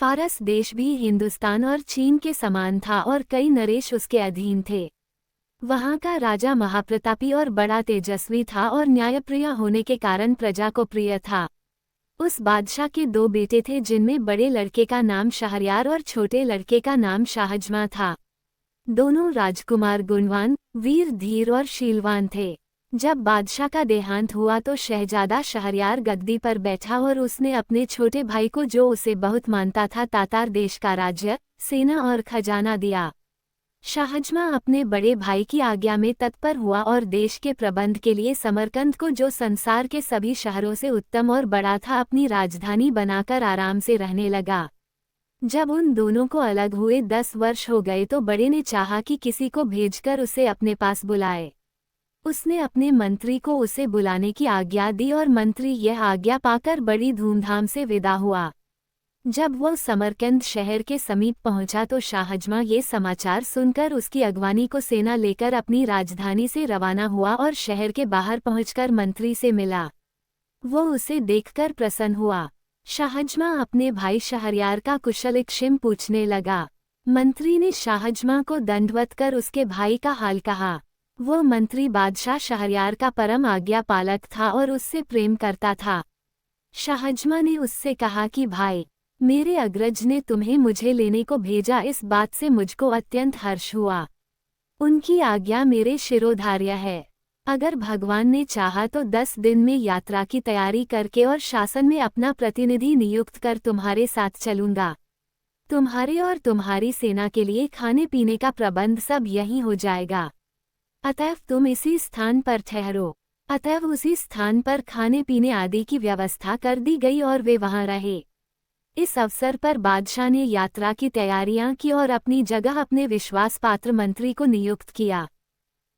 फारस देश भी हिंदुस्तान और चीन के समान था और कई नरेश उसके अधीन थे। वहाँ का राजा महाप्रतापी और बड़ा तेजस्वी था और न्यायप्रिय होने के कारण प्रजा को प्रिय था। उस बादशाह के दो बेटे थे जिनमें बड़े लड़के का नाम शहरयार और छोटे लड़के का नाम शाहजमां था। दोनों राजकुमार गुणवान, वीर, धीर और शीलवान थे। जब बादशाह का देहांत हुआ तो शहजादा शहरयार गद्दी पर बैठा और उसने अपने छोटे भाई को, जो उसे बहुत मानता था, तातार देश का राज्य, सेना और खजाना दिया। शाहजमां अपने बड़े भाई की आज्ञा में तत्पर हुआ और देश के प्रबंध के लिए समरकंद को, जो संसार के सभी शहरों से उत्तम और बड़ा था, अपनी राजधानी बनाकर आराम से रहने लगा। जब उन दोनों को अलग हुए 10 वर्ष हो गए तो बड़े ने चाहा कि किसी को भेजकर उसे अपने पास बुलाए। उसने अपने मंत्री को उसे बुलाने की आज्ञा दी और मंत्री यह आज्ञा पाकर बड़ी धूमधाम से विदा हुआ। जब वह समरकंद शहर के समीप पहुंचा तो शाहजमां ये समाचार सुनकर उसकी अगवानी को सेना लेकर अपनी राजधानी से रवाना हुआ और शहर के बाहर पहुंचकर मंत्री से मिला। वो उसे देखकर प्रसन्न हुआ। शाहजमां अपने भाई शहरयार का कुशल-क्षेम पूछने लगा। मंत्री ने शाहजमां को दंडवत कर उसके भाई का हाल कहा। वो मंत्री बादशाह शहरयार का परम आज्ञा पालक था और उससे प्रेम करता था। शाहजमां ने उससे कहा कि भाई, मेरे अग्रज ने तुम्हें मुझे लेने को भेजा, इस बात से मुझको अत्यंत हर्ष हुआ। उनकी आज्ञा मेरे शिरोधार्य है। अगर भगवान ने चाहा तो 10 दिन में यात्रा की तैयारी करके और शासन में अपना प्रतिनिधि नियुक्त कर तुम्हारे साथ चलूंगा। तुम्हारे और तुम्हारी सेना के लिए खाने पीने का प्रबंध सब यहीं हो जाएगा। अतएव तुम इसी स्थान पर ठहरो। अतएव उसी स्थान पर खाने पीने आदि की व्यवस्था कर दी गई और वे वहां रहे। इस अवसर पर बादशाह ने यात्रा की तैयारियां की और अपनी जगह अपने विश्वास पात्र मंत्री को नियुक्त किया।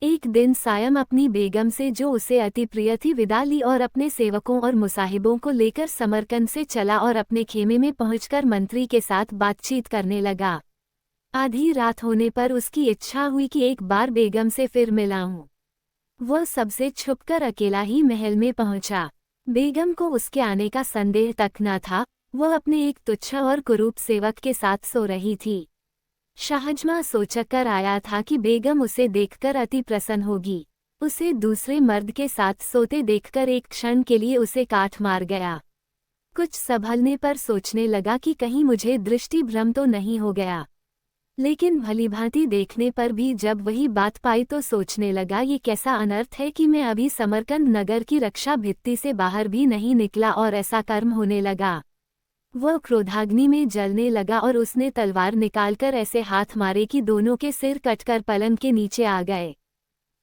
एक दिन सायं अपनी बेगम से, जो उसे अति प्रिय थी, विदा ली और अपने सेवकों और मुसाहिबों को लेकर समरकंद से चला और अपने खेमे में पहुंचकर मंत्री के साथ बातचीत करने लगा। आधी रात होने पर उसकी इच्छा हुई कि एक बार बेगम से फिर मिलाऊं। वह सबसे छुपकर अकेला ही महल में पहुंचा। बेगम को उसके आने का संदेह तक न था। वह अपने एक तुच्छ और कुरूप सेवक के साथ सो रही थी। शाहजमां सोचकर आया था कि बेगम उसे देखकर अति प्रसन्न होगी। उसे दूसरे मर्द के साथ सोते देखकर एक क्षण के लिए उसे काट मार गया। कुछ संभलने पर सोचने लगा कि कहीं मुझे दृष्टि भ्रम तो नहीं हो गया। लेकिन भलीभांति देखने पर भी जब वही बात पाई तो सोचने लगा, ये कैसा अनर्थ है कि मैं अभी समरकंद नगर की रक्षा भित्ति से बाहर भी नहीं निकला और ऐसा कर्म होने लगा। वह क्रोधाग्नि में जलने लगा और उसने तलवार निकालकर ऐसे हाथ मारे कि दोनों के सिर कटकर पलंग के नीचे आ गए।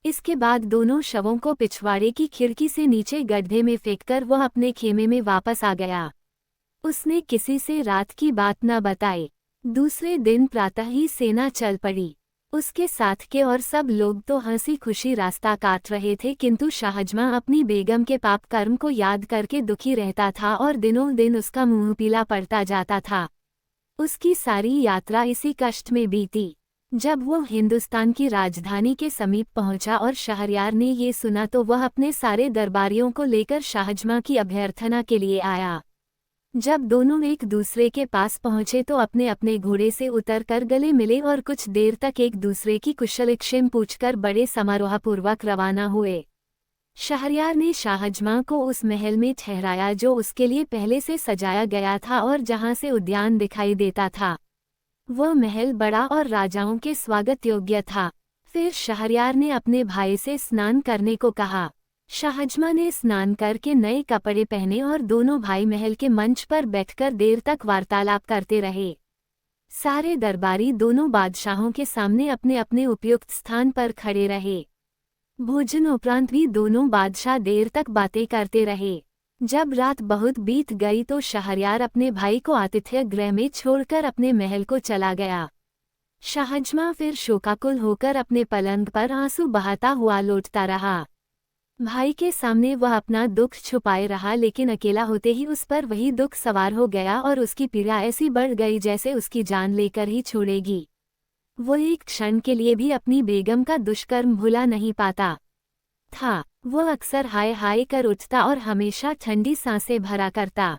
इसके बाद दोनों शवों को पिछवाड़े की खिड़की से नीचे गड्ढे में फेंककर वह अपने खेमे में वापस आ गया। उसने किसी से रात की बात न बताई। दूसरे दिन प्रातः ही सेना चल पड़ी। उसके साथ के और सब लोग तो हंसी खुशी रास्ता काट रहे थे, किंतु शाहजमां अपनी बेगम के पाप कर्म को याद करके दुखी रहता था और दिनों दिन उसका मुंह पीला पड़ता जाता था। उसकी सारी यात्रा इसी कष्ट में बीती। जब वो हिंदुस्तान की राजधानी के समीप पहुंचा और शहरयार ने ये सुना तो वह अपने सारे दरबारियों को लेकर शाहजमां की अभ्यर्थना के लिए आया। जब दोनों एक दूसरे के पास पहुंचे तो अपने अपने घोड़े से उतरकर गले मिले और कुछ देर तक एक दूसरे की कुशलक्षेम पूछकर बड़े समारोहपूर्वक रवाना हुए। शहरयार ने शाहजमां को उस महल में ठहराया जो उसके लिए पहले से सजाया गया था और जहां से उद्यान दिखाई देता था। वह महल बड़ा और राजाओं के स्वागत योग्य था। फिर शहरयार ने अपने भाई से स्नान करने को कहा। शाहजमां ने स्नान करके नए कपड़े पहने और दोनों भाई महल के मंच पर बैठकर देर तक वार्तालाप करते रहे। सारे दरबारी दोनों बादशाहों के सामने अपने अपने उपयुक्त स्थान पर खड़े रहे। भोजन उपरांत भी दोनों बादशाह देर तक बातें करते रहे। जब रात बहुत बीत गई तो शहरयार अपने भाई को आतिथ्य गृह में छोड़कर अपने महल को चला गया। शाहजमां फिर शोकाकुल होकर अपने पलंग पर आंसू बहाता हुआ लौटता रहा। भाई के सामने वह अपना दुख छुपाए रहा, लेकिन अकेला होते ही उस पर वही दुख सवार हो गया और उसकी पीड़ा ऐसी बढ़ गई जैसे उसकी जान लेकर ही छोड़ेगी। वो एक क्षण के लिए भी अपनी बेगम का दुष्कर्म भुला नहीं पाता था। वो अक्सर हाय हाय कर उठता और हमेशा ठंडी सांसें भरा करता।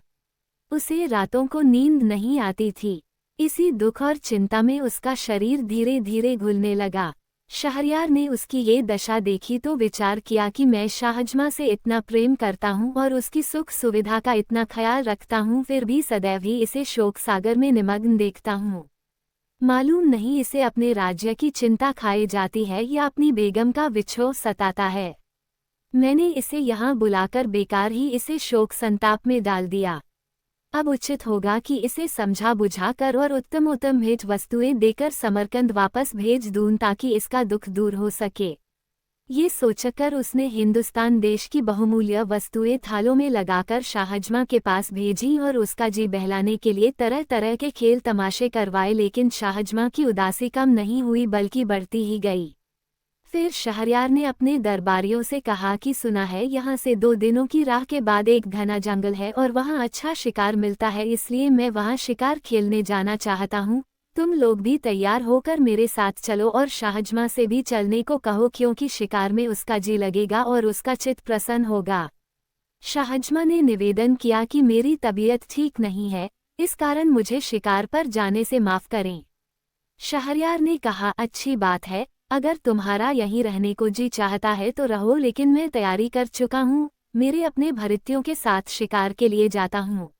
उसे रातों को नींद नहीं आती थी। इसी दुख और चिंता में उसका शरीर धीरे धीरे घुलने लगा। शहरयार ने उसकी ये दशा देखी तो विचार किया कि मैं शाहजमां से इतना प्रेम करता हूँ और उसकी सुख सुविधा का इतना ख्याल रखता हूँ, फिर भी सदैव ही इसे शोक सागर में निमग्न देखता हूँ। मालूम नहीं इसे अपने राज्य की चिंता खाई जाती है या अपनी बेगम का विछोह सताता है। मैंने इसे यहाँ बुलाकर बेकार ही इसे शोक संताप में डाल दिया। अब उचित होगा कि इसे समझा बुझा कर और उत्तम उत्तम भेंट वस्तुएं देकर समरकंद वापस भेज दूं ताकि इसका दुख दूर हो सके। ये सोचकर उसने हिंदुस्तान देश की बहुमूल्य वस्तुएं थालों में लगाकर शाहजमां के पास भेजी और उसका जी बहलाने के लिए तरह तरह के खेल तमाशे करवाए, लेकिन शाहजमां की उदासी कम नहीं हुई बल्कि बढ़ती ही गई। फिर शहरयार ने अपने दरबारियों से कहा कि सुना है यहाँ से 2 दिनों की राह के बाद एक घना जंगल है और वहाँ अच्छा शिकार मिलता है, इसलिए मैं वहाँ शिकार खेलने जाना चाहता हूँ। तुम लोग भी तैयार होकर मेरे साथ चलो और शाहजमां से भी चलने को कहो, क्योंकि शिकार में उसका जी लगेगा और उसका चित्त प्रसन्न होगा। शाहजमां ने निवेदन किया कि मेरी तबीयत ठीक नहीं है, इस कारण मुझे शिकार पर जाने से माफ करें। शहरयार ने कहा, अच्छी बात है, अगर तुम्हारा यहीं रहने को जी चाहता है तो रहो, लेकिन मैं तैयारी कर चुका हूँ, मेरे अपने भृत्यों के साथ शिकार के लिए जाता हूँ।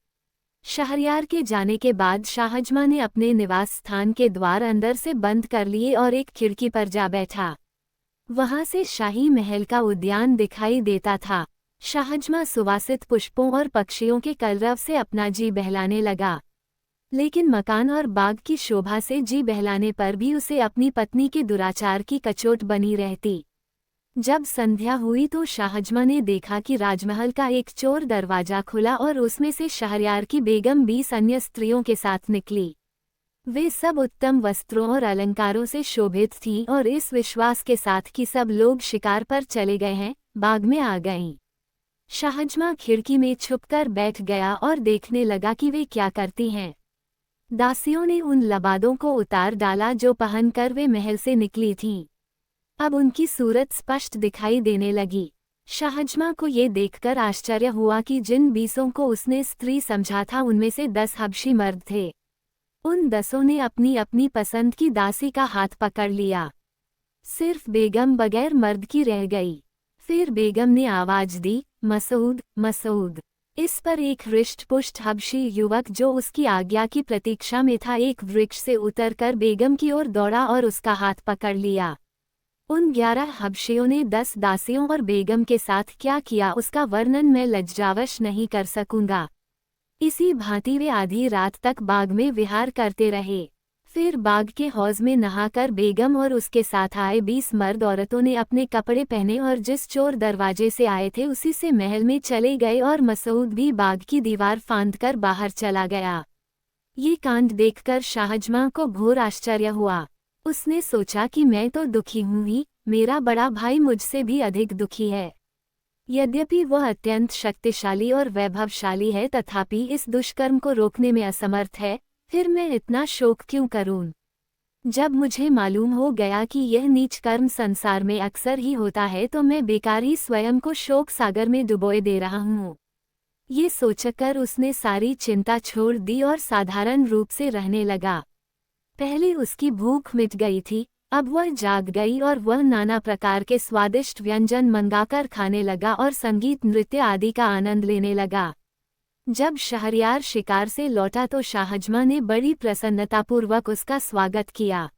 शहरयार के जाने के बाद शाहजमां ने अपने निवास स्थान के द्वार अंदर से बंद कर लिए और एक खिड़की पर जा बैठा। वहां से शाही महल का उद्यान दिखाई देता था। शाहजमां सुवासित पुष्पों और पक्षियों के कलरव से अपना जी बहलाने लगा, लेकिन मकान और बाग की शोभा से जी बहलाने पर भी उसे अपनी पत्नी के दुराचार की कचोट बनी रहती। जब संध्या हुई तो शाहजमां ने देखा कि राजमहल का एक चोर दरवाजा खुला और उसमें से शहरयार की बेगम 20 अन्य स्त्रियों के साथ निकली। वे सब उत्तम वस्त्रों और अलंकारों से शोभित थीं और इस विश्वास के साथ कि सब लोग शिकार पर चले गए हैं, बाग में आ गईं। शाहजमां खिड़की में छुपकर बैठ गया और देखने लगा कि वे क्या करती हैं। दासियों ने उन लबादों को उतार डाला जो पहनकर वे महल से निकली थीं। अब उनकी सूरत स्पष्ट दिखाई देने लगी। शाहजमां को ये देखकर आश्चर्य हुआ कि जिन 20 को उसने स्त्री समझा था उनमें से 10 हबशी मर्द थे। उन 10 ने अपनी अपनी पसंद की दासी का हाथ पकड़ लिया। सिर्फ बेगम बगैर मर्द की रह गई। फिर बेगम ने आवाज दी, मसूद, मसूद। इस पर एक हृष्ट-पुष्ट हबशी युवक जो उसकी आज्ञा की प्रतीक्षा में था एक वृक्ष से उतरकर बेगम की ओर दौड़ा और उसका हाथ पकड़ लिया। उन 11 हबशियों ने 10 दासियों और बेगम के साथ क्या किया उसका वर्णन मैं लज्जावश नहीं कर सकूंगा। इसी भांति वे आधी रात तक बाग में विहार करते रहे। फिर बाग के हौज में नहाकर बेगम और उसके साथ आए 20 मर्द औरतों ने अपने कपड़े पहने और जिस चोर दरवाजे से आए थे उसी से महल में चले गए और मसूद भी बाग की दीवार फांदकर बाहर चला गया। ये कांड देखकर शाहजमां को घोर आश्चर्य हुआ। उसने सोचा कि मैं तो दुखी हूँ ही, मेरा बड़ा भाई मुझसे भी अधिक दुखी है। यद्यपि वह अत्यंत शक्तिशाली और वैभवशाली है, तथापि इस दुष्कर्म को रोकने में असमर्थ है। फिर मैं इतना शोक क्यों करूं? जब मुझे मालूम हो गया कि यह नीच कर्म संसार में अक्सर ही होता है तो मैं बेकार ही स्वयं को शोक सागर में डुबोए दे रहा हूँ। ये सोचकर उसने सारी चिंता छोड़ दी और साधारण रूप से रहने लगा। पहले उसकी भूख मिट गई थी, अब वह जाग गई और वह नाना प्रकार के स्वादिष्ट व्यंजन मंगाकर खाने लगा और संगीत नृत्य आदि का आनंद लेने लगा। जब शहरयार शिकार से लौटा तो शाहजमां ने बड़ी प्रसन्नतापूर्वक उसका स्वागत किया।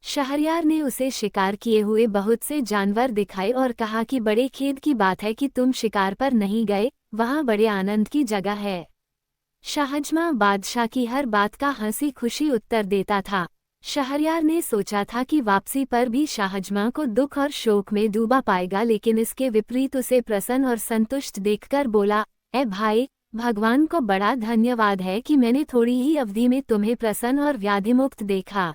शहरयार ने उसे शिकार किए हुए बहुत से जानवर दिखाए और कहा कि बड़े खेद की बात है कि तुम शिकार पर नहीं गए, वहाँ बड़े आनंद की जगह है। शाहजमां बादशाह की हर बात का हंसी खुशी उत्तर देता था। शहरयार ने सोचा था कि वापसी पर भी शाहजमां को दुख और शोक में डूबा पाएगा, लेकिन इसके विपरीत उसे प्रसन्न और संतुष्ट देखकर बोला, ए भाई, भगवान को बड़ा धन्यवाद है कि मैंने थोड़ी ही अवधि में तुम्हें प्रसन्न और व्याधिमुक्त देखा।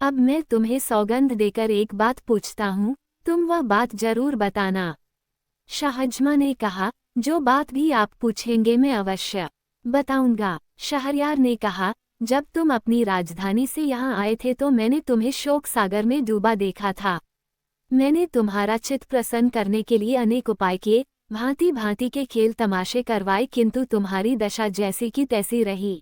अब मैं तुम्हें सौगंध देकर एक बात पूछता हूँ, तुम वह बात जरूर बताना। शाहजमां ने कहा, जो बात भी आप पूछेंगे मैं अवश्य बताऊंगा। शहरयार ने कहा, जब तुम अपनी राजधानी से यहाँ आए थे तो मैंने तुम्हें शोक सागर में डूबा देखा था। मैंने तुम्हारा चित्त प्रसन्न करने के लिए अनेक उपाय किए, भांति भांति के खेल तमाशे करवाए, किंतु तुम्हारी दशा जैसी की तैसी रही।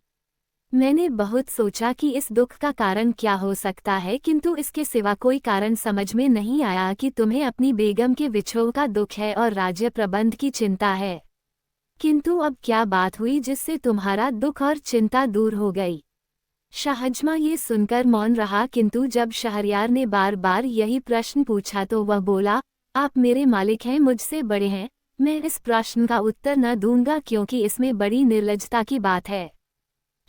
मैंने बहुत सोचा कि इस दुख का कारण क्या हो सकता है, किंतु इसके सिवा कोई कारण समझ में नहीं आया कि तुम्हें अपनी बेगम के विछोह का दुख है और राज्य प्रबंध की चिंता है। किंतु अब क्या बात हुई जिससे तुम्हारा दुख और चिंता दूर हो गई? शाहजमा ये सुनकर मौन रहा, किंतु जब शहरयार ने बार बार यही प्रश्न पूछा तो वह बोला, आप मेरे मालिक हैं, मुझसे बड़े हैं, मैं इस प्रश्न का उत्तर न दूंगा क्योंकि इसमें बड़ी निर्लज्जता की बात है।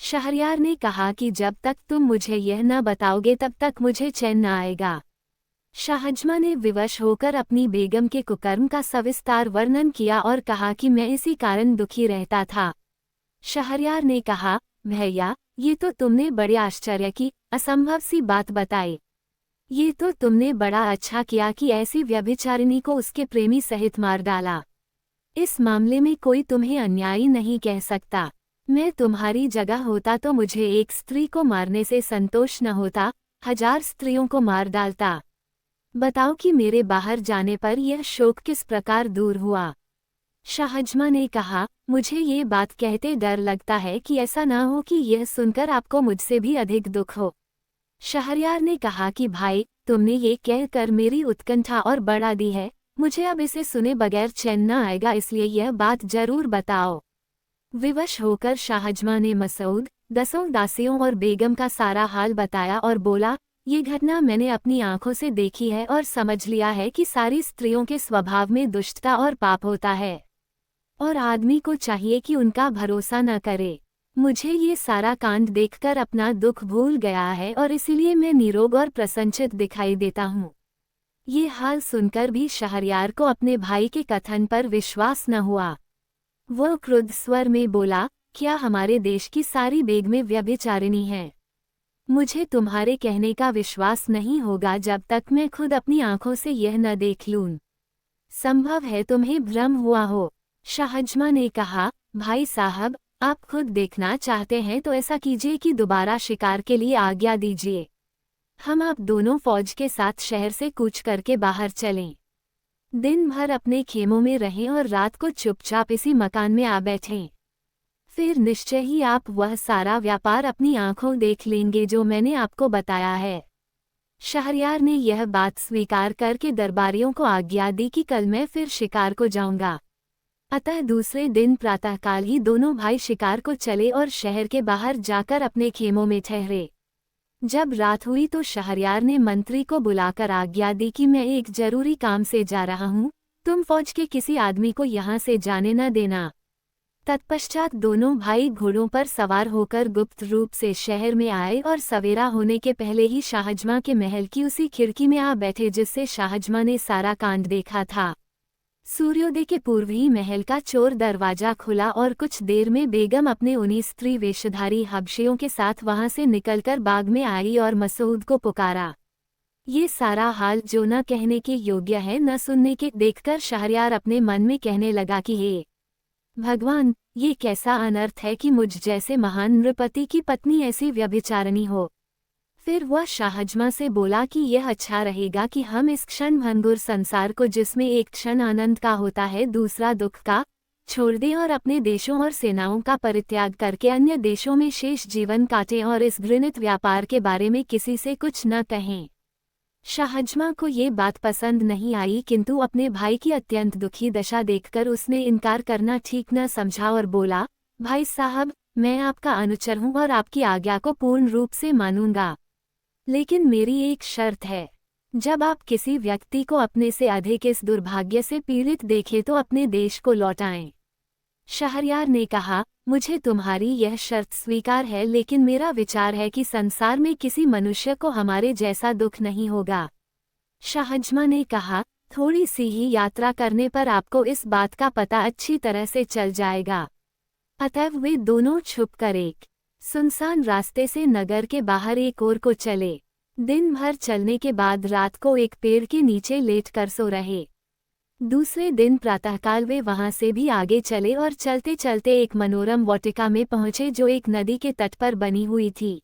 शहरयार ने कहा कि जब तक तुम मुझे यह न बताओगे तब तक मुझे चैन न आएगा। शाहजमा ने विवश होकर अपनी बेगम के कुकर्म का सविस्तार वर्णन किया और कहा कि मैं इसी कारण दुखी रहता था। शहरयार ने कहा, भैया, ये तो तुमने बड़े आश्चर्य की असंभव सी बात बताई। ये तो तुमने बड़ा अच्छा किया कि ऐसी व्यभिचारिणी को उसके प्रेमी सहित मार डाला। इस मामले में कोई तुम्हें अन्यायी नहीं कह सकता। मैं तुम्हारी जगह होता तो मुझे एक स्त्री को मारने से संतोष न होता, 1000 स्त्रियों को मार डालता। बताओ कि मेरे बाहर जाने पर यह शोक किस प्रकार दूर हुआ। शाहजमा ने कहा, मुझे ये बात कहते डर लगता है कि ऐसा ना हो कि यह सुनकर आपको मुझसे भी अधिक दुख हो। शहरयार ने कहा कि भाई, तुमने ये कहकर मेरी उत्कंठा और बढ़ा दी है, मुझे अब इसे सुने बगैर चैन न आएगा, इसलिए यह बात जरूर बताओ। विवश होकर शाहजमा ने मसूद, 10 दासियों और बेगम का सारा हाल बताया और बोला, ये घटना मैंने अपनी आंखों से देखी है और समझ लिया है कि सारी स्त्रियों के स्वभाव में दुष्टता और पाप होता है और आदमी को चाहिए कि उनका भरोसा न करे। मुझे ये सारा कांड देखकर अपना दुख भूल गया है और इसीलिए मैं निरोग और प्रसन्नचित दिखाई देता हूँ। ये हाल सुनकर भी शहरयार को अपने भाई के कथन पर विश्वास न हुआ। वह क्रुद्ध स्वर में बोला, क्या हमारे देश की सारी बेगमें व्यभिचारिणी हैं? मुझे तुम्हारे कहने का विश्वास नहीं होगा जब तक मैं खुद अपनी आंखों से यह न देख लूं। संभव है तुम्हें भ्रम हुआ हो। शाहजमा ने कहा, भाई साहब, आप खुद देखना चाहते हैं तो ऐसा कीजिए कि दोबारा शिकार के लिए आज्ञा दीजिए। हम आप दोनों फौज के साथ शहर से कूच करके बाहर चलें। दिन भर अपने खेमों में रहें और रात को चुपचाप इसी मकान में आ बैठें। फिर निश्चय ही आप वह सारा व्यापार अपनी आंखों देख लेंगे जो मैंने आपको बताया है। शहरयार ने यह बात स्वीकार करके दरबारियों को आज्ञा दी कि कल मैं फिर शिकार को जाऊंगा। अतः दूसरे दिन प्रातःकाल ही दोनों भाई शिकार को चले और शहर के बाहर जाकर अपने खेमों में ठहरे। जब रात हुई तो शहरयार ने मंत्री को बुलाकर आज्ञा दी कि मैं एक जरूरी काम से जा रहा हूँ, तुम फौज के किसी आदमी को यहाँ से जाने न देना। तत्पश्चात दोनों भाई घोड़ों पर सवार होकर गुप्त रूप से शहर में आए और सवेरा होने के पहले ही शाहजमा के महल की उसी खिड़की में आ बैठे जिससे शाहजमा ने सारा कांड देखा था। सूर्योदय के पूर्व ही महल का चोर दरवाजा खुला और कुछ देर में बेगम अपने 19 स्त्री वेशधारी हबशियों के साथ वहां से निकलकर बाग में आई और मसूद को पुकारा। ये सारा हाल जो न कहने के योग्य है न सुनने के देखकर शहरयार अपने मन में कहने लगा कि हे भगवान, ये कैसा अनर्थ है कि मुझ जैसे महान नृपति की पत्नी ऐसी व्यभिचारिणी हो। फिर वह शाहजमा से बोला कि यह अच्छा रहेगा कि हम इस क्षण भंगुर संसार को, जिसमें एक क्षण आनंद का होता है दूसरा दुख का, छोड़ दें और अपने देशों और सेनाओं का परित्याग करके अन्य देशों में शेष जीवन काटें और इस घृणित व्यापार के बारे में किसी से कुछ न कहें। शाहजमा को ये बात पसंद नहीं आई, किंतु अपने भाई की अत्यंत दुखी दशा देखकर उसने इनकार करना ठीक न समझा और बोला, भाई साहब, मैं आपका अनुचर हूँ और आपकी आज्ञा को पूर्ण रूप से मानूंगा, लेकिन मेरी एक शर्त है। जब आप किसी व्यक्ति को अपने से अधिक इस दुर्भाग्य से पीड़ित देखें तो अपने देश को लौटाएं। शहरयार ने कहा, मुझे तुम्हारी यह शर्त स्वीकार है, लेकिन मेरा विचार है कि संसार में किसी मनुष्य को हमारे जैसा दुख नहीं होगा। शाहजमा ने कहा, थोड़ी सी ही यात्रा करने पर आपको इस बात का पता अच्छी तरह से चल जाएगा। अतएव वे दोनों छुपकर एक सुनसान रास्ते से नगर के बाहर एक ओर को चले। दिन भर चलने के बाद रात को एक पेड़ के नीचे लेटकर सो रहे। दूसरे दिन प्रातःकाल वे वहां से भी आगे चले और चलते चलते एक मनोरम वाटिका में पहुंचे जो एक नदी के तट पर बनी हुई थी।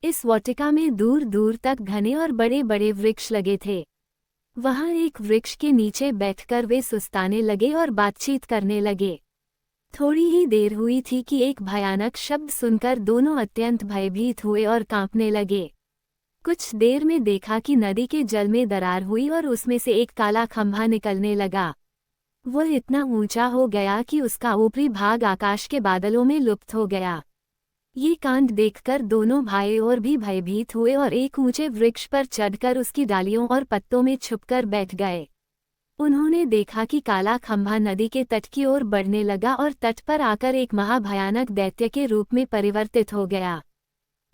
इस वाटिका में दूर दूर तक घने और बड़े बड़े वृक्ष लगे थे। वहां एक वृक्ष के नीचे बैठकर वे सुस्ताने लगे और बातचीत करने लगे। थोड़ी ही देर हुई थी कि एक भयानक शब्द सुनकर दोनों अत्यंत भयभीत हुए और कांपने लगे। कुछ देर में देखा कि नदी के जल में दरार हुई और उसमें से एक काला खंभा निकलने लगा। वह इतना ऊंचा हो गया कि उसका ऊपरी भाग आकाश के बादलों में लुप्त हो गया। ये कांड देखकर दोनों भाई और भी भयभीत हुए और एक ऊंचे वृक्ष पर चढ़कर उसकी डालियों और पत्तों में छुपकर बैठ गए। उन्होंने देखा कि काला खंभा नदी के तट की ओर बढ़ने लगा और तट पर आकर एक महाभयानक दैत्य के रूप में परिवर्तित हो गया।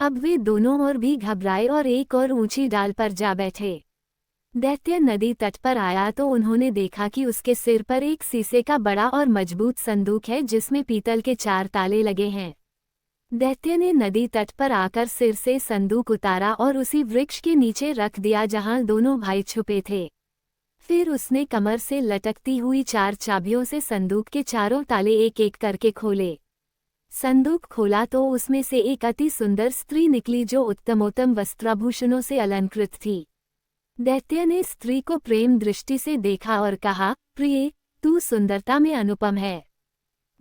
अब वे दोनों और भी घबराए और एक और ऊंची डाल पर जा बैठे। दैत्य नदी तट पर आया तो उन्होंने देखा कि उसके सिर पर एक शीशे का बड़ा और मजबूत संदूक है जिसमें पीतल के 4 ताले लगे हैं। दैत्य ने नदी तट पर आकर सिर से संदूक उतारा और उसी वृक्ष के नीचे रख दिया जहां दोनों भाई छुपे थे। फिर उसने कमर से लटकती हुई 4 चाबियों से संदूक के चारों ताले एक एक करके खोले। संदूक खोला तो उसमें से एक अति सुंदर स्त्री निकली जो उत्तमोत्तम वस्त्राभूषणों से अलंकृत थी। दैत्य ने स्त्री को प्रेम दृष्टि से देखा और कहा, प्रिय, तू सुंदरता में अनुपम है।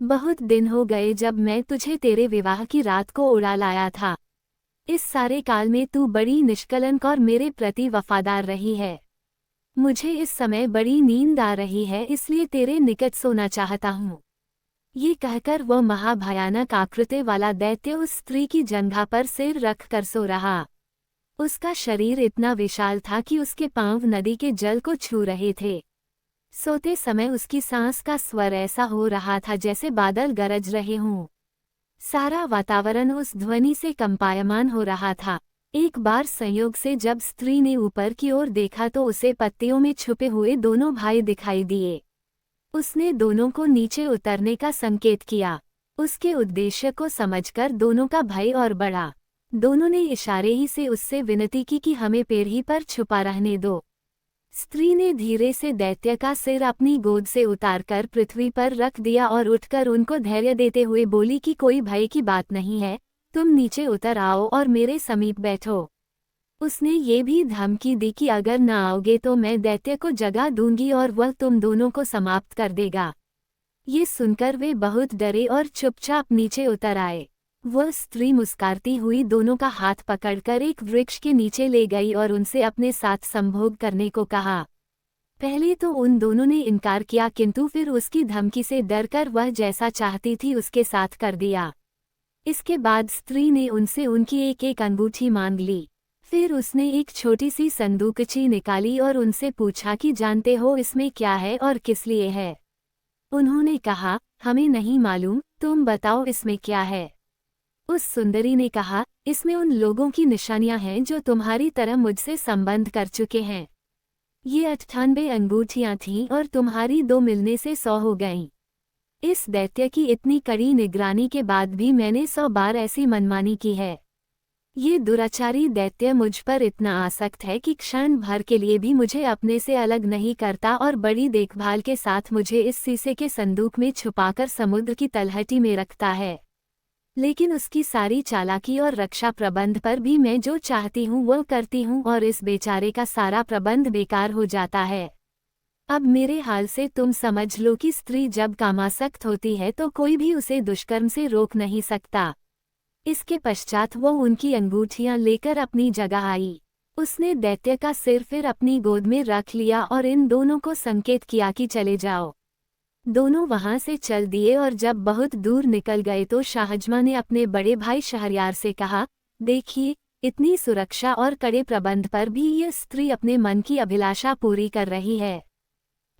बहुत दिन हो गए जब मैं तुझे तेरे विवाह की रात को उड़ा लाया था। इस सारे काल में तू बड़ी निष्कलंक और मेरे प्रति वफादार रही है। मुझे इस समय बड़ी नींद आ रही है, इसलिए तेरे निकट सोना चाहता हूँ। ये कहकर वह महाभयानक आकृति वाला दैत्य उस स्त्री की जंघा पर सिर रख कर सो रहा। उसका शरीर इतना विशाल था कि उसके पांव नदी के जल को छू रहे थे। सोते समय उसकी सांस का स्वर ऐसा हो रहा था जैसे बादल गरज रहे हों। सारा वातावरण उस ध्वनि से कंपायमान हो रहा था। एक बार संयोग से जब स्त्री ने ऊपर की ओर देखा तो उसे पत्तियों में छुपे हुए दोनों भाई दिखाई दिए। उसने दोनों को नीचे उतरने का संकेत किया। उसके उद्देश्य को समझकर दोनों का भय और बढ़ा। दोनों ने इशारे ही से उससे विनती की कि हमें पेड़ पर छुपा रहने दो। स्त्री ने धीरे से दैत्य का सिर अपनी गोद से उतारकर पृथ्वी पर रख दिया और उठकर उनको धैर्य देते हुए बोली कि कोई भय की बात नहीं है, तुम नीचे उतर आओ और मेरे समीप बैठो। उसने ये भी धमकी दी कि अगर न आओगे तो मैं दैत्य को जगा दूंगी और वह तुम दोनों को समाप्त कर देगा। ये सुनकर वे बहुत डरे और चुपचाप नीचे उतर आए। वह स्त्री मुस्कुराती हुई दोनों का हाथ पकड़कर एक वृक्ष के नीचे ले गई और उनसे अपने साथ संभोग करने को कहा। पहले तो उन दोनों ने इनकार किया, किंतु फिर उसकी धमकी से डरकर वह जैसा चाहती थी उसके साथ कर दिया। इसके बाद स्त्री ने उनसे उनकी एक एक अंगूठी मांग ली। फिर उसने एक छोटी सी संदूकची निकाली और उनसे पूछा कि जानते हो इसमें क्या है और किस लिए है। उन्होंने कहा, हमें नहीं मालूम, तुम बताओ इसमें क्या है। उस सुंदरी ने कहा, इसमें उन लोगों की निशानियां हैं जो तुम्हारी तरह मुझसे संबंध कर चुके हैं। ये 98 अंगूठियां थीं और तुम्हारी 2 मिलने से 100 हो गईं। इस दैत्य की इतनी कड़ी निगरानी के बाद भी मैंने 100 बार ऐसी मनमानी की है। ये दुराचारी दैत्य मुझ पर इतना आसक्त है कि क्षण भर के लिए भी मुझे अपने से अलग नहीं करता और बड़ी देखभाल के साथ मुझे इस शीशे के संदूक में छुपाकर समुद्र की तलहटी में रखता है। लेकिन उसकी सारी चालाकी और रक्षा प्रबंध पर भी मैं जो चाहती हूँ वो करती हूँ और इस बेचारे का सारा प्रबंध बेकार हो जाता है। अब मेरे हाल से तुम समझ लो कि स्त्री जब कामासक्त होती है तो कोई भी उसे दुष्कर्म से रोक नहीं सकता। इसके पश्चात वो उनकी अंगूठियां लेकर अपनी जगह आई। उसने दैत्य का सिर फिर अपनी गोद में रख लिया और इन दोनों को संकेत किया कि चले जाओ। दोनों वहां से चल दिए और जब बहुत दूर निकल गए तो शाहजमां ने अपने बड़े भाई शहरयार से कहा, देखिए, इतनी सुरक्षा और कड़े प्रबंध पर भी ये स्त्री अपने मन की अभिलाषा पूरी कर रही है।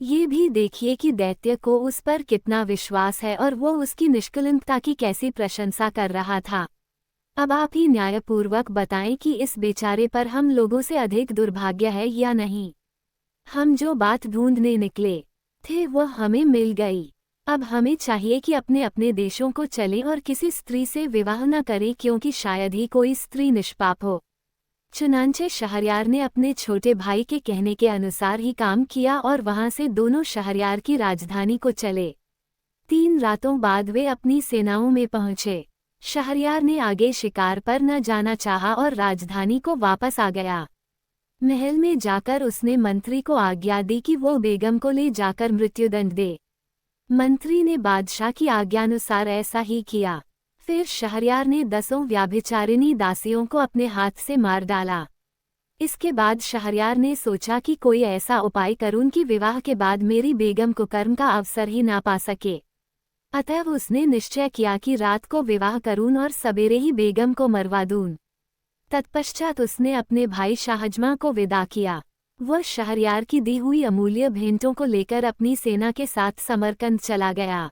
ये भी देखिए कि दैत्य को उस पर कितना विश्वास है और वो उसकी निष्कलंकता की कैसी प्रशंसा कर रहा था। अब आप ही न्यायपूर्वक बताएं कि इस बेचारे पर हम लोगों से अधिक दुर्भाग्य है या नहीं। हम जो बात ढूंढने निकले थे वह हमें मिल गई। अब हमें चाहिए कि अपने अपने देशों को चलें और किसी स्त्री से विवाह न करें, क्योंकि शायद ही कोई स्त्री निष्पाप हो। चुनांचे शहरयार ने अपने छोटे भाई के कहने के अनुसार ही काम किया और वहां से दोनों शहरयार की राजधानी को चले। 3 रातों बाद वे अपनी सेनाओं में पहुंचे। शहरयार ने आगे शिकार पर न जाना चाहा और राजधानी को वापस आ गया। महल में जाकर उसने मंत्री को आज्ञा दी कि वो बेगम को ले जाकर मृत्युदंड दे। मंत्री ने बादशाह की आज्ञानुसार ऐसा ही किया। फिर शहरयार ने 10 व्याभिचारिणी दासियों को अपने हाथ से मार डाला। इसके बाद शहरयार ने सोचा कि कोई ऐसा उपाय करूं कि विवाह के बाद मेरी बेगम को कर्म का अवसर ही ना पा सके। अतः उसने निश्चय किया कि रात को विवाह करूं और सवेरे ही बेगम को मरवा दूं। तत्पश्चात उसने अपने भाई शाहजमां को विदा किया। वह शहरयार की दी हुई अमूल्य भेंटों को लेकर अपनी सेना के साथ समरकंद चला गया।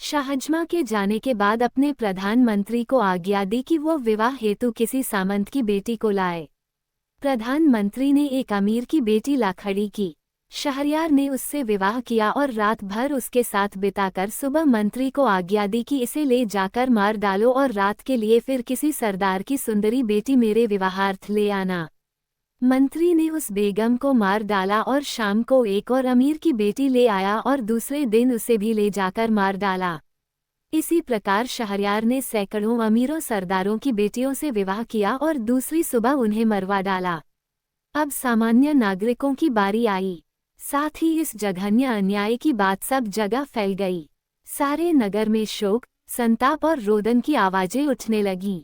शाहजमां के जाने के बाद अपने प्रधानमंत्री को आज्ञा दी कि वो विवाह हेतु किसी सामंत की बेटी को लाए। प्रधानमंत्री ने एक अमीर की बेटी ला खड़ी की। शहरयार ने उससे विवाह किया और रात भर उसके साथ बिताकर सुबह मंत्री को आज्ञा दी कि इसे ले जाकर मार डालो और रात के लिए फिर किसी सरदार की सुंदरी बेटी मेरे विवाहार्थ ले आना। मंत्री ने उस बेगम को मार डाला और शाम को एक और अमीर की बेटी ले आया और दूसरे दिन उसे भी ले जाकर मार डाला। इसी प्रकार शहरयार ने सैकड़ों अमीरों सरदारों की बेटियों से विवाह किया और दूसरी सुबह उन्हें मरवा डाला। अब सामान्य नागरिकों की बारी आई। साथ ही इस जघन्य अन्याय की बात सब जगह फैल गई। सारे नगर में शोक, संताप और रोदन की आवाजें उठने लगीं।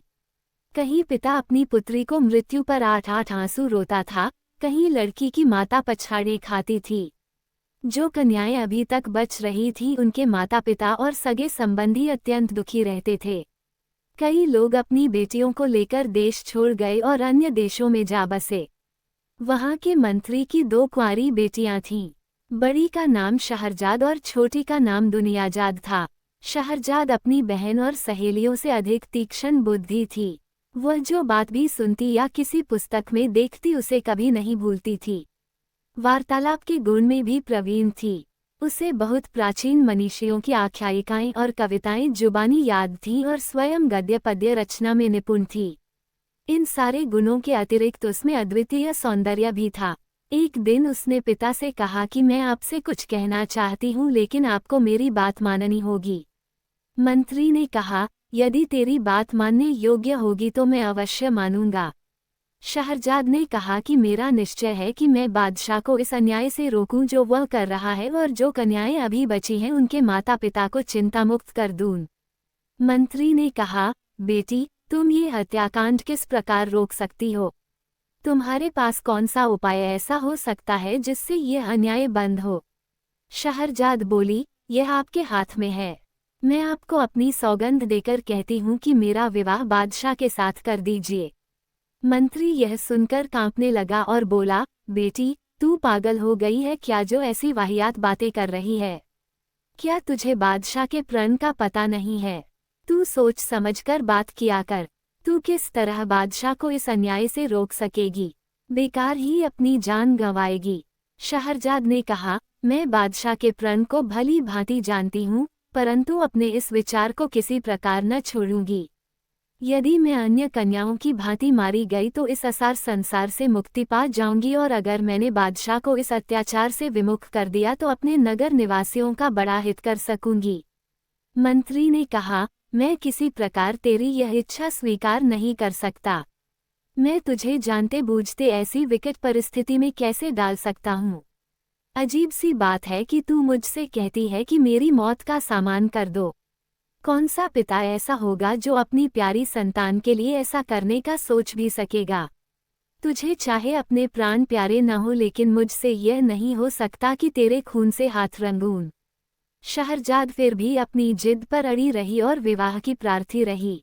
कहीं पिता अपनी पुत्री को मृत्यु पर 8-8 आंसू रोता था, कहीं लड़की की माता पछाड़े खाती थी। जो कन्याएं अभी तक बच रही थीं उनके माता पिता और सगे संबंधी अत्यंत दुखी रहते थे। कई लोग अपनी बेटियों को लेकर देश छोड़ गए और अन्य देशों में जा बसे। वहां के मंत्री की 2 कुंवारी बेटियां थीं। बड़ी का नाम शहरजाद और छोटी का नाम दुनियाजाद था। शहरजाद अपनी बहन और सहेलियों से अधिक तीक्ष्ण बुद्धि थी। वह जो बात भी सुनती या किसी पुस्तक में देखती उसे कभी नहीं भूलती थी। वार्तालाप के गुण में भी प्रवीण थी। उसे बहुत प्राचीन मनीषियों की आख्यायिकाएं और कविताएं जुबानी याद थीं और स्वयं गद्य पद्य रचना में निपुण थी। इन सारे गुणों के अतिरिक्त उसमें अद्वितीय सौंदर्य भी था। एक दिन उसने पिता से कहा कि मैं आपसे कुछ कहना चाहती हूँ लेकिन आपको मेरी बात माननी होगी। मंत्री ने कहा, यदि तेरी बात मानने योग्य होगी तो मैं अवश्य मानूंगा। शहरजाद ने कहा कि मेरा निश्चय है कि मैं बादशाह को इस अन्याय से रोकूं जो वह कर रहा है और जो कन्याएं अभी बची हैं उनके माता पिता को चिंतामुक्त कर दूं। मंत्री ने कहा, बेटी, तुम ये हत्याकांड किस प्रकार रोक सकती हो? तुम्हारे पास कौन सा उपाय ऐसा हो सकता है जिससे यह अन्याय बंद हो? शहरजाद बोली, यह आपके हाथ में है। मैं आपको अपनी सौगंध देकर कहती हूँ कि मेरा विवाह बादशाह के साथ कर दीजिए। मंत्री यह सुनकर कांपने लगा और बोला, बेटी, तू पागल हो गई है क्या जो ऐसी वाहियात बातें कर रही है? क्या तुझे बादशाह के प्रण का पता नहीं है? तू सोच समझकर बात किया कर। तू किस तरह बादशाह को इस अन्याय से रोक सकेगी? बेकार ही अपनी जान गंवाएगी। शहरजाद ने कहा, मैं बादशाह के प्रण को भली भांति जानती हूँ, परंतु अपने इस विचार को किसी प्रकार न छोड़ूंगी। यदि मैं अन्य कन्याओं की भांति मारी गई तो इस असार संसार से मुक्ति पा जाऊंगी और अगर मैंने बादशाह को इस अत्याचार से विमुख कर दिया तो अपने नगर निवासियों का बड़ा हित कर सकूंगी। मंत्री ने कहा, मैं किसी प्रकार तेरी यह इच्छा स्वीकार नहीं कर सकता। मैं तुझे जानते बूझते ऐसी विकट परिस्थिति में कैसे डाल सकता हूँ? अजीब सी बात है कि तू मुझसे कहती है कि मेरी मौत का सामान कर दो। कौन सा पिता ऐसा होगा जो अपनी प्यारी संतान के लिए ऐसा करने का सोच भी सकेगा? तुझे चाहे अपने प्राण प्यारे न हो लेकिन मुझसे यह नहीं हो सकता कि तेरे खून से हाथ रंगूं। शहरजाद फिर भी अपनी जिद पर अड़ी रही और विवाह की प्रार्थी रही।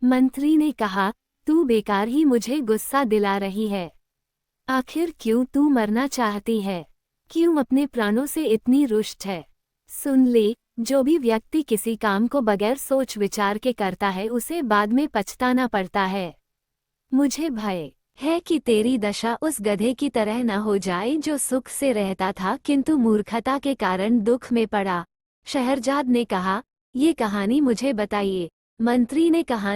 मंत्री ने कहा, तू बेकार ही मुझे गुस्सा दिला रही है। आखिर क्यों तू मरना चाहती है? क्यों अपने प्राणों से इतनी रुष्ट है? सुन ले, जो भी व्यक्ति किसी काम को बगैर सोच विचार के करता है उसे बाद में पछताना पड़ता है। मुझे भय है कि तेरी दशा उस गधे की तरह न हो जाए जो सुख से रहता था किंतु मूर्खता के कारण दुख में पड़ा। शहरजाद ने कहा, ये कहानी मुझे बताइए। मंत्री ने कहानी